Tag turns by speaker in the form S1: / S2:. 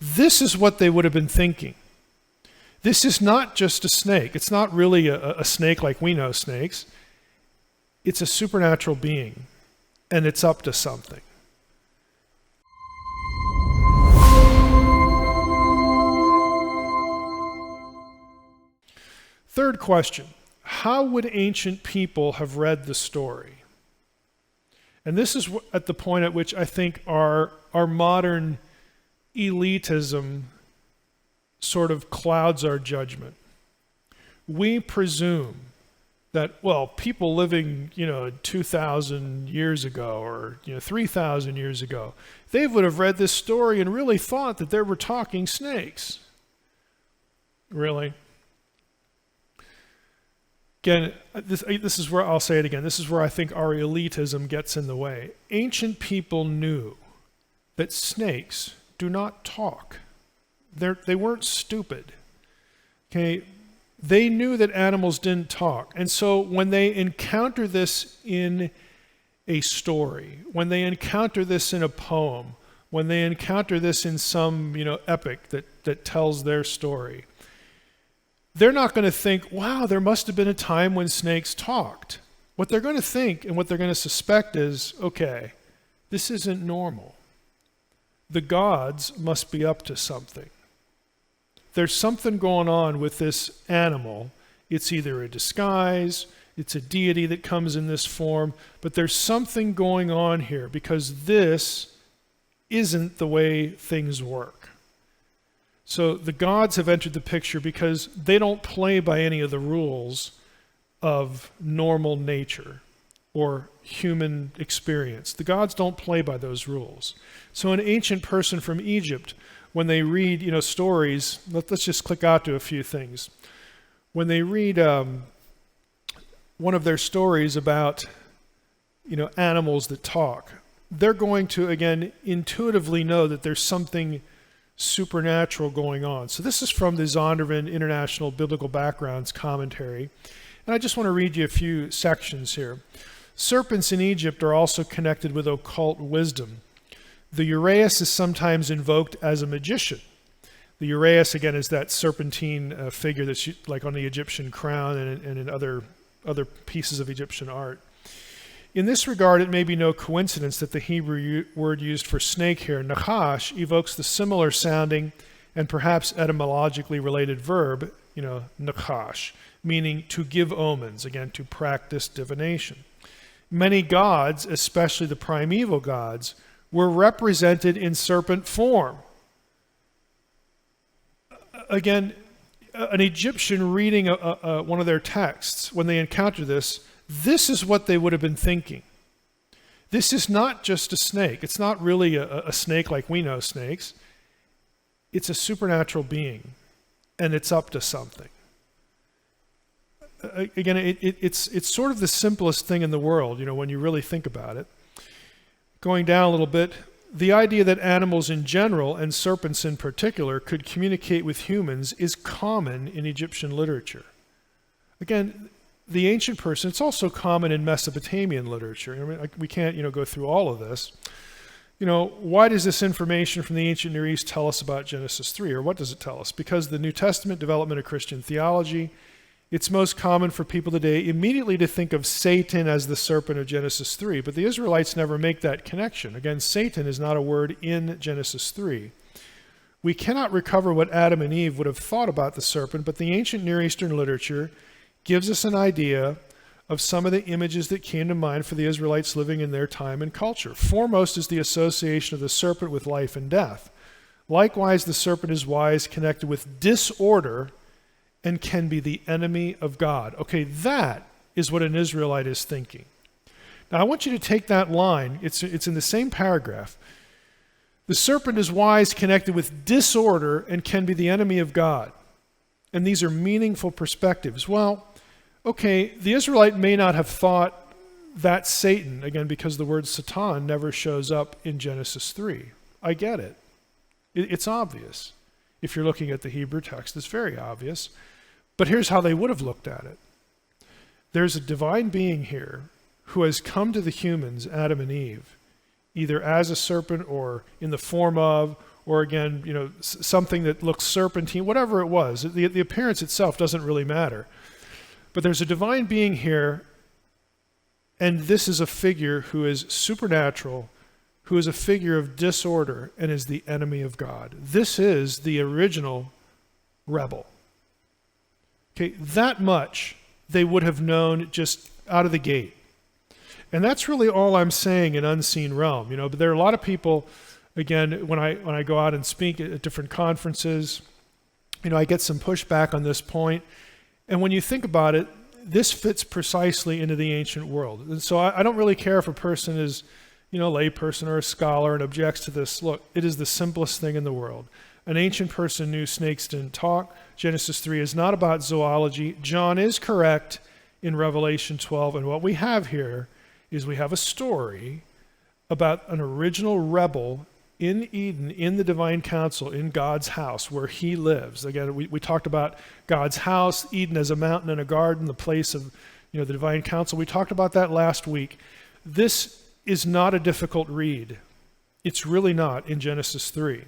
S1: this is what they would have been thinking. This is not just a snake. It's not really a snake like we know snakes. It's a supernatural being, and it's up to something. Third question, how would ancient people have read the story? And this is at the point at which I think our modern elitism sort of clouds our judgment. We presume that, well, people living, 2,000 years ago or 3,000 years ago, they would have read this story and really thought that they were talking snakes. Really? Again, this is where I'll say it again. This is where I think our elitism gets in the way. Ancient people knew that snakes do not talk. They weren't stupid. Okay, they knew that animals didn't talk. And so when they encounter this in a story, when they encounter this in a poem, when they encounter this in some, epic that tells their story, they're not going to think, wow, there must have been a time when snakes talked. What they're going to think and what they're going to suspect is, okay, this isn't normal. The gods must be up to something. There's something going on with this animal. It's either a disguise, it's a deity that comes in this form, but there's something going on here because this isn't the way things work. So the gods have entered the picture because they don't play by any of the rules of normal nature or human experience. The gods don't play by those rules. So an ancient person from Egypt, when they read, stories, let's just click out to a few things. When they read one of their stories about, animals that talk, they're going to, again, intuitively know that there's something supernatural going on. So this is from the Zondervan International Biblical Backgrounds Commentary. And I just want to read you a few sections here. Serpents in Egypt are also connected with occult wisdom. The Uraeus is sometimes invoked as a magician. The Uraeus, again, is that serpentine figure that's like on the Egyptian crown and in other pieces of Egyptian art. In this regard, it may be no coincidence that the Hebrew word used for snake here, nachash, evokes the similar sounding and perhaps etymologically related verb, nachash, meaning to give omens, again, to practice divination. Many gods, especially the primeval gods, were represented in serpent form. Again, an Egyptian reading one of their texts, when they encounter this is what they would have been thinking. This is not just a snake. It's not really a snake like we know snakes. It's a supernatural being, and it's up to something. Again, it's sort of the simplest thing in the world, when you really think about it. Going down a little bit, the idea that animals in general, and serpents in particular, could communicate with humans is common in Egyptian literature. Again, the ancient person, it's also common in Mesopotamian literature. I mean, we can't, go through all of this. Why does this information from the ancient Near East tell us about Genesis 3, or what does it tell us? Because the New Testament development of Christian theology, it's most common for people today immediately to think of Satan as the serpent of Genesis 3, but the Israelites never make that connection. Again, Satan is not a word in Genesis 3. We cannot recover what Adam and Eve would have thought about the serpent, but the ancient Near Eastern literature gives us an idea of some of the images that came to mind for the Israelites living in their time and culture. Foremost is the association of the serpent with life and death. Likewise, the serpent is wise, connected with disorder, and can be the enemy of God. Okay, that is what an Israelite is thinking. Now, I want you to take that line. It's in the same paragraph. The serpent is wise, connected with disorder, and can be the enemy of God. And these are meaningful perspectives. Well, okay, the Israelite may not have thought that's Satan, again, because the word Satan never shows up in Genesis 3. I get it. It's obvious. If you're looking at the Hebrew text, it's very obvious. But here's how they would have looked at it. There's a divine being here who has come to the humans, Adam and Eve, either as a serpent or in the form of, or again, something that looks serpentine, whatever it was. The appearance itself doesn't really matter. But there's a divine being here, and this is a figure who is supernatural, who is a figure of disorder and is the enemy of God. This is the original rebel. Okay, that much they would have known just out of the gate. And that's really all I'm saying in Unseen Realm. But there are a lot of people, again, when I go out and speak at different conferences, I get some pushback on this point. And when you think about it, this fits precisely into the ancient world. And so I don't really care if a person is, a lay person or a scholar and objects to this. Look, it is the simplest thing in the world. An ancient person knew snakes didn't talk. Genesis 3 is not about zoology. John is correct in Revelation 12. And what we have here is we have a story about an original rebel in Eden, in the divine council, in God's house where he lives. Again, we talked about God's house, Eden as a mountain and a garden, the place of the divine council. We talked about that last week. This is not a difficult read. It's really not in Genesis 3.